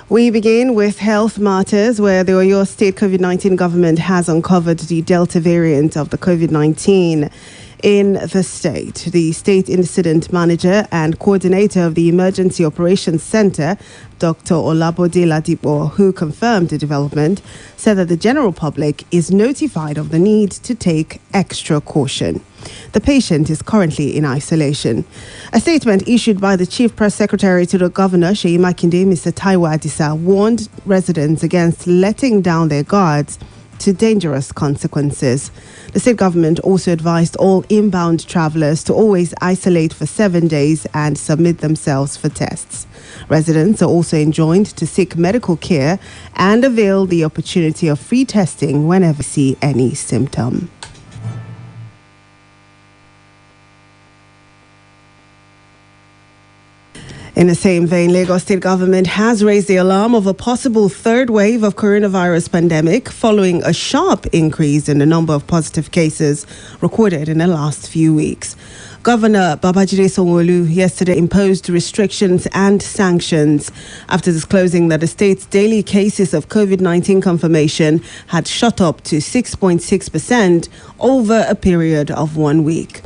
We begin with health matters, where the Oyo State COVID-19 government has uncovered the Delta variant of the COVID-19 in the state. The state incident manager and coordinator of the Emergency Operations Center, Dr. Olabode Ladipo, who confirmed the development, said that the general public is notified of the need to take extra caution. The patient is currently in isolation. A statement issued by the Chief Press Secretary to the Governor, Seyi Makinde, Mr. Taiwo Adisa, warned residents against letting down their guards to dangerous consequences. The state government also advised all inbound travelers to always isolate for 7 days and submit themselves for tests. Residents are also enjoined to seek medical care and avail the opportunity of free testing whenever they see any symptom. In the same vein, Lagos State government has raised the alarm of a possible third wave of coronavirus pandemic following a sharp increase in the number of positive cases recorded in the last few weeks. Governor Babajide Sanwo-Olu yesterday imposed restrictions and sanctions after disclosing that the state's daily cases of COVID-19 confirmation had shot up to 6.6% over a period of 1 week.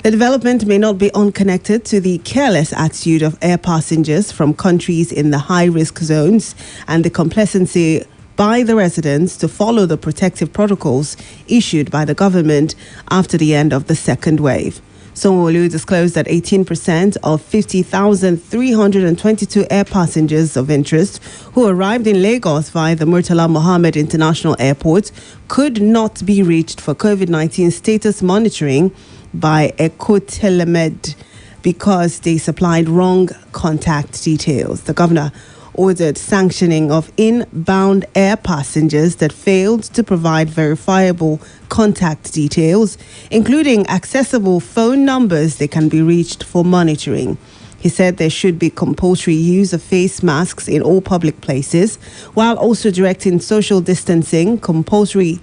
The development may not be unconnected to the careless attitude of air passengers from countries in the high-risk zones and the complacency by the residents to follow the protective protocols issued by the government after the end of the second wave. Sanwo-Olu disclosed that 18% of 50,322 air passengers of interest who arrived in Lagos via the Murtala Mohammed International Airport could not be reached for COVID-19 status monitoring by Ecotelemed because they supplied wrong contact details. The governor ordered sanctioning of inbound air passengers that failed to provide verifiable contact details, including accessible phone numbers they can be reached for monitoring. He said there should be compulsory use of face masks in all public places, while also directing social distancing, compulsory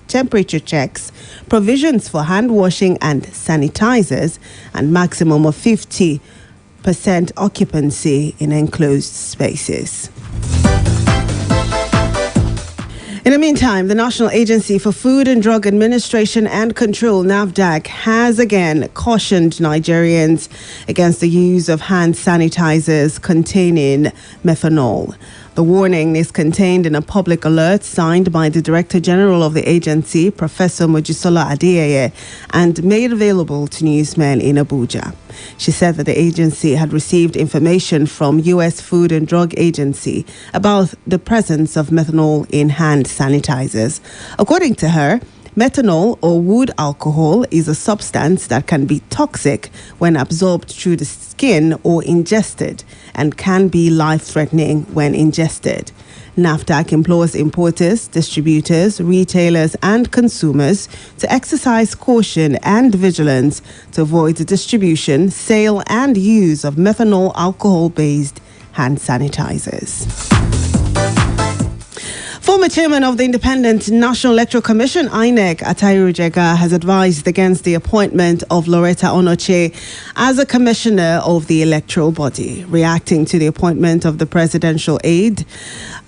temperature checks, provisions for hand washing and sanitizers, and maximum of 50% occupancy in enclosed spaces. In the meantime, the National Agency for Food and Drug Administration and Control, NAFDAC, has again cautioned Nigerians against the use of hand sanitizers containing methanol. The warning is contained in a public alert signed by the Director General of the agency, Professor Mojisola Adeyeye, and made available to newsmen in Abuja. She said that the agency had received information from U.S. Food and Drug Agency about the presence of methanol in hand sanitizers. According to her, methanol, or wood alcohol, is a substance that can be toxic when absorbed through the skin or ingested, and can be life-threatening when ingested. NAFDAC implores importers, distributors, retailers, and consumers to exercise caution and vigilance to avoid the distribution, sale, and use of methanol alcohol-based hand sanitizers. Former chairman of the Independent National Electoral Commission, INEC, Atahiru Jega, has advised against the appointment of Loretta Onoche as a commissioner of the electoral body. Reacting to the appointment of the presidential aide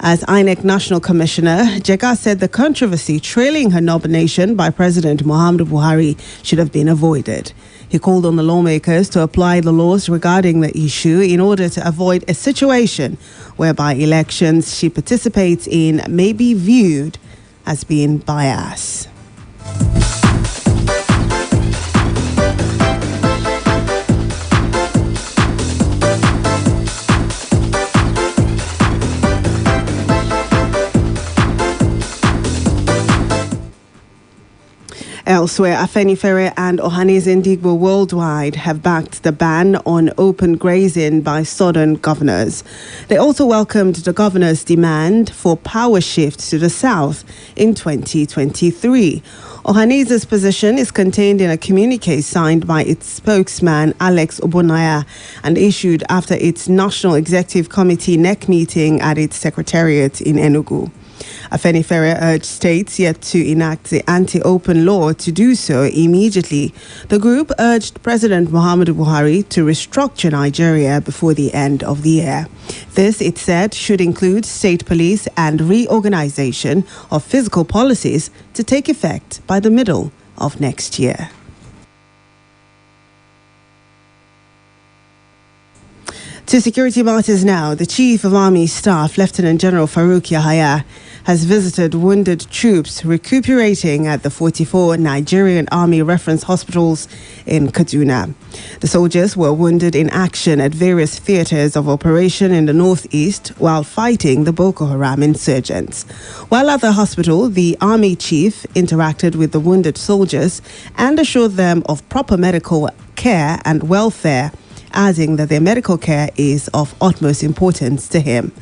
as INEC National Commissioner, Jega said the controversy trailing her nomination by President Muhammadu Buhari should have been avoided. He called on the lawmakers to apply the laws regarding the issue in order to avoid a situation whereby elections she participates in may be viewed as being biased. Elsewhere, Afenifere and Ohanaeze Ndigbo worldwide have backed the ban on open grazing by southern governors. They also welcomed the governor's demand for power shift to the south in 2023. Ohanaeze's position is contained in a communique signed by its spokesman, Alex Obonaya, and issued after its National Executive Committee NEC meeting at its secretariat in Enugu. Afenifere urged states yet to enact the anti-open law to do so immediately. The group urged President Muhammadu Buhari to restructure Nigeria before the end of the year. This, it said, should include state police and reorganization of fiscal policies to take effect by the middle of next year. To security matters now, the Chief of Army Staff, Lieutenant General Farouk Yahaya, has visited wounded troops recuperating at the 44 Nigerian Army reference hospitals in Kaduna. The soldiers were wounded in action at various theaters of operation in the northeast while fighting the Boko Haram insurgents. While at the hospital, the Army Chief interacted with the wounded soldiers and assured them of proper medical care and welfare, adding that their medical care is of utmost importance to him.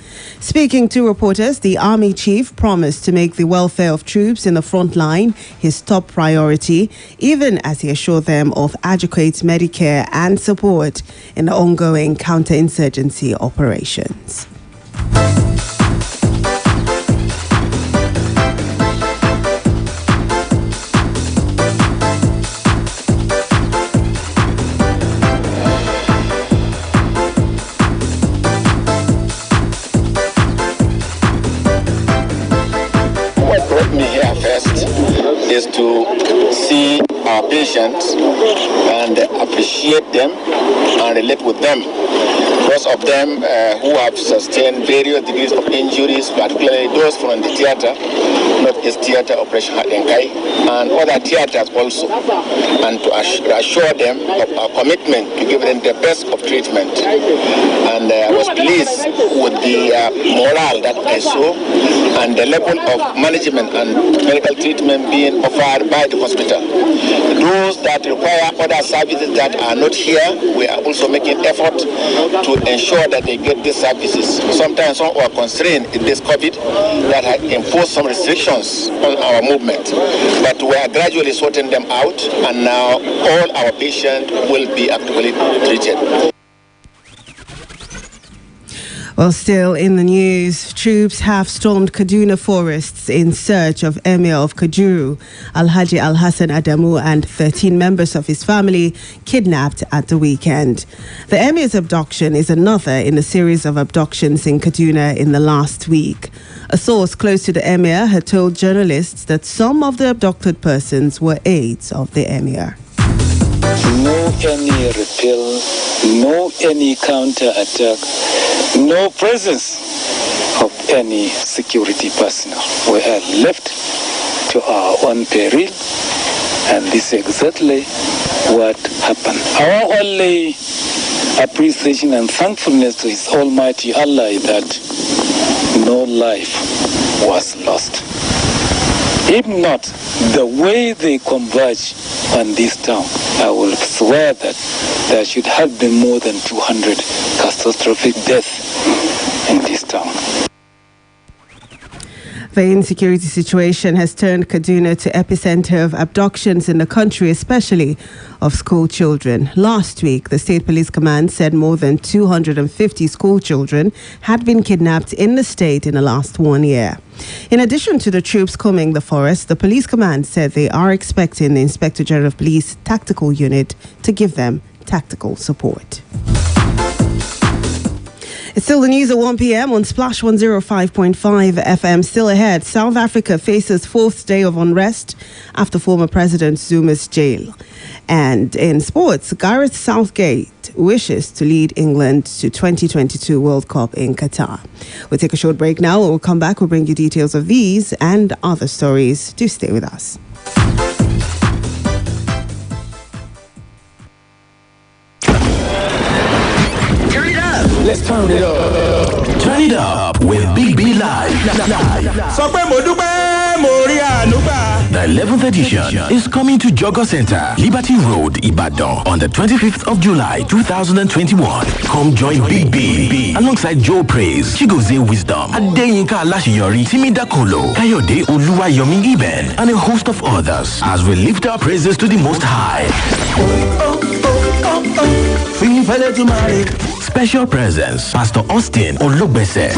Speaking to reporters, the Army Chief promised to make the welfare of troops in the front line his top priority, even as he assured them of adequate Medicare and support in the ongoing counterinsurgency operations. Is to see our patients and appreciate them and relate with them. Those of them who have sustained various degrees of injuries, particularly those from the theater, Northeast Theater, Operation Hadenkai, and other theaters also, and to assure them of our commitment to give them the best of treatment. And I was pleased with the morale that I saw and the level of management and medical treatment being offered by the hospital. Those that require other services that are not here, we are also making effort to ensure that they get these services. Sometimes some are constrained in this COVID that have imposed some restrictions on our movement, but we are gradually sorting them out, and now all our patients will be actively treated. Well, still in the news, troops have stormed Kaduna forests in search of Emir of Kajuru, Alhaji Al-Hassan Adamu, and 13 members of his family kidnapped at the weekend. The Emir's abduction is another in a series of abductions in Kaduna in the last week. A source close to the Emir had told journalists that some of the abducted persons were aides of the Emir. No any repel, no any counter-attack, no presence of any security personnel. We are left to our own peril, and this is exactly what happened. Our only appreciation and thankfulness to His Almighty Allah is that no life was lost. If not, the way they converge on this town, I will swear that there should have been more than 200 catastrophic deaths in this town. The insecurity situation has turned Kaduna to epicenter of abductions in the country, especially of school children. Last week, the State Police Command said more than 250 school children had been kidnapped in the state in the last 1 year. In addition to the troops combing the forest, the Police Command said they are expecting the Inspector General of Police Tactical Unit to give them tactical support. It's still the news at 1 p.m. on Splash 105.5 FM. Still ahead, South Africa faces fourth day of unrest after former President Zuma's jail. And in sports, Gareth Southgate wishes to lead England to 2022 World Cup in Qatar. We'll take a short break now. When we'll come back, we'll bring you details of these and other stories. Do stay with us. Let's turn it up. Turn it up with Big B Live. The 11th edition is coming to Jogger Center, Liberty Road, Ibadan, on the 25th of July, 2021. Come join Big B alongside Joe Praise, Chigoze Wisdom, Adeyinka Lashiyori, Timi Dakolo, Kayode Oluwayomi Iben, and a host of others as we lift our praises to the Most High. Special presence, Pastor Austin Ologbese,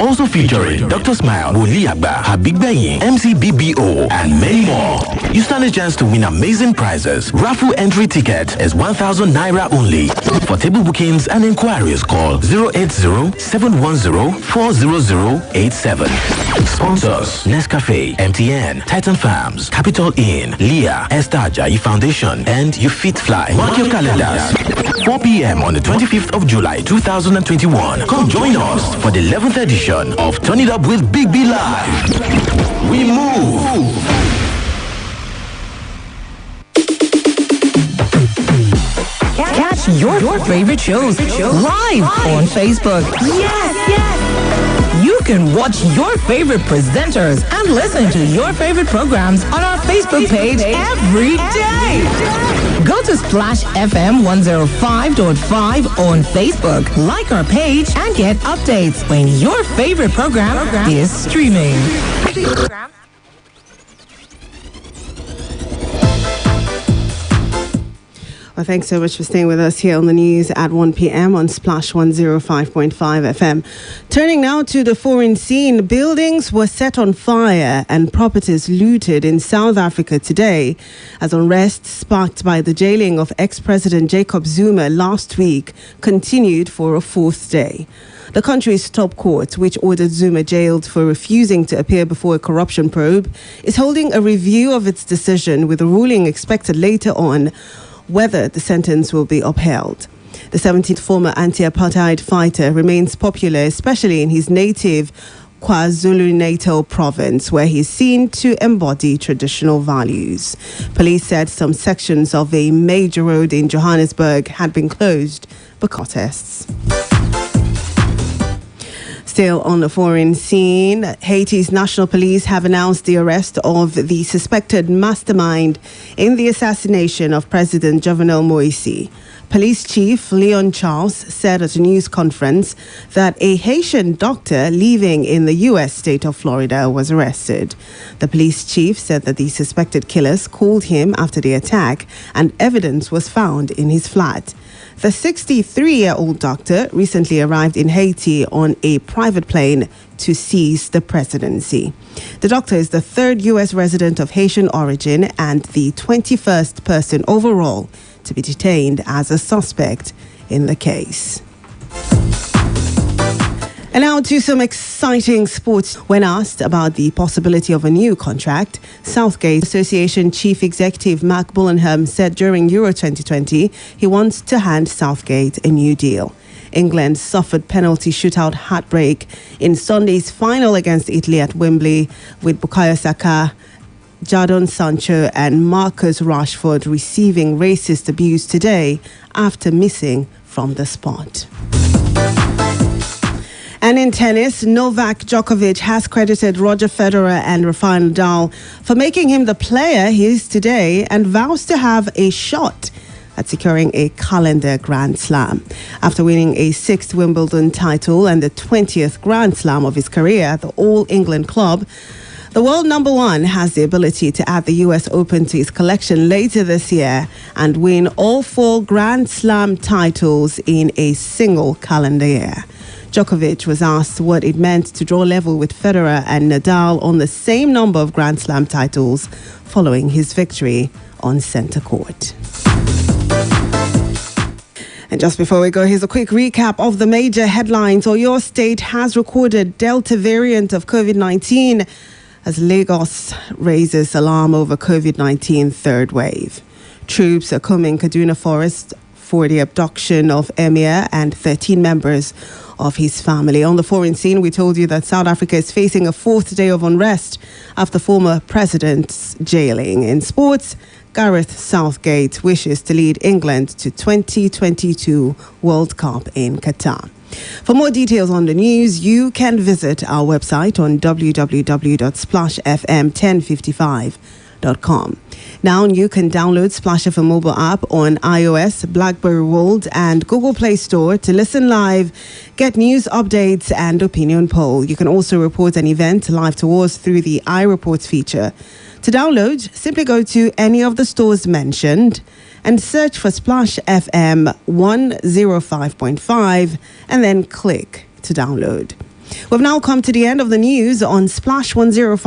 Also featuring Dr. Smile, Woli Agba, Habib Beyin, MC BBO, and many more. You stand a chance to win amazing prizes. Raffle entry ticket is 1,000 naira only. For table bookings and inquiries, call 080-710-40087. Sponsors: Nescafe, MTN, Titan Farms, Capital Inn, Leah, Esther Ajayi Foundation, and You Fit Fly. Mark your calendars. 4 p.m. on the 25th of July 2021. Come join us for the 11th edition of Turn It Up with Big B Live. We move. Catch your favorite shows live on Facebook. Yes. You can watch your favorite presenters and listen to your favorite programs on our Facebook page every day. Go to Splash FM 105.5 on Facebook. Like our page and get updates when your favorite program is streaming. Well, thanks so much for staying with us here on the news at 1 p.m. on Splash 105.5 FM. Turning now to the foreign scene, buildings were set on fire and properties looted in South Africa today as unrest sparked by the jailing of ex-President Jacob Zuma last week continued for a fourth day. The country's top court, which ordered Zuma jailed for refusing to appear before a corruption probe, is holding a review of its decision with a ruling expected later on whether the sentence will be upheld. The 17th former anti-apartheid fighter remains popular, especially in his native KwaZulu-Natal province, where he's seen to embody traditional values. Police said some sections of a major road in Johannesburg had been closed for protests. Still on the foreign scene, Haiti's national police have announced the arrest of the suspected mastermind in the assassination of President Jovenel Moïse. Police Chief Leon Charles said at a news conference that a Haitian doctor living in the U.S. state of Florida was arrested. The police chief said that the suspected killers called him after the attack and evidence was found in his flat. The 63-year-old doctor recently arrived in Haiti on a private plane to seize the presidency. The doctor is the third U.S. resident of Haitian origin and the 21st person overall to be detained as a suspect in the case. And now to some exciting sports. When asked about the possibility of a new contract, Southgate Association Chief Executive Mark Bullenham said during Euro 2020 he wants to hand Southgate a new deal. England suffered penalty shootout heartbreak in Sunday's final against Italy at Wembley, with Bukayo Saka, Jadon Sancho and Marcus Rashford receiving racist abuse today after missing from the spot. And in tennis, Novak Djokovic has credited Roger Federer and Rafael Nadal for making him the player he is today and vows to have a shot at securing a calendar Grand Slam. After winning a 6th Wimbledon title and the 20th Grand Slam of his career at the All England club, the world number one has the ability to add the US Open to his collection later this year and win all 4 Grand Slam titles in a single calendar year. Djokovic was asked what it meant to draw level with Federer and Nadal on the same number of Grand Slam titles following his victory on centre court. And just before we go, here's a quick recap of the major headlines. Oyo State has recorded Delta variant of COVID-19 as Lagos raises alarm over COVID-19 third wave. Troops are combing Kaduna Forest for the abduction of Emir and 13 members of his family. On the foreign scene, we told you that South Africa is facing a 4th day of unrest after former president's jailing. In sports, Gareth Southgate wishes to lead England to 2022 World Cup in Qatar. For more details on the news, you can visit our website on www.splashfm1055.com. Now you can download Splash FM mobile app on iOS, BlackBerry World and Google Play Store to listen live, get news updates and opinion poll. You can also report an event live to us through the iReports feature. To download, simply go to any of the stores mentioned and search for Splash FM 105.5 and then click to download. We've now come to the end of the news on Splash 105.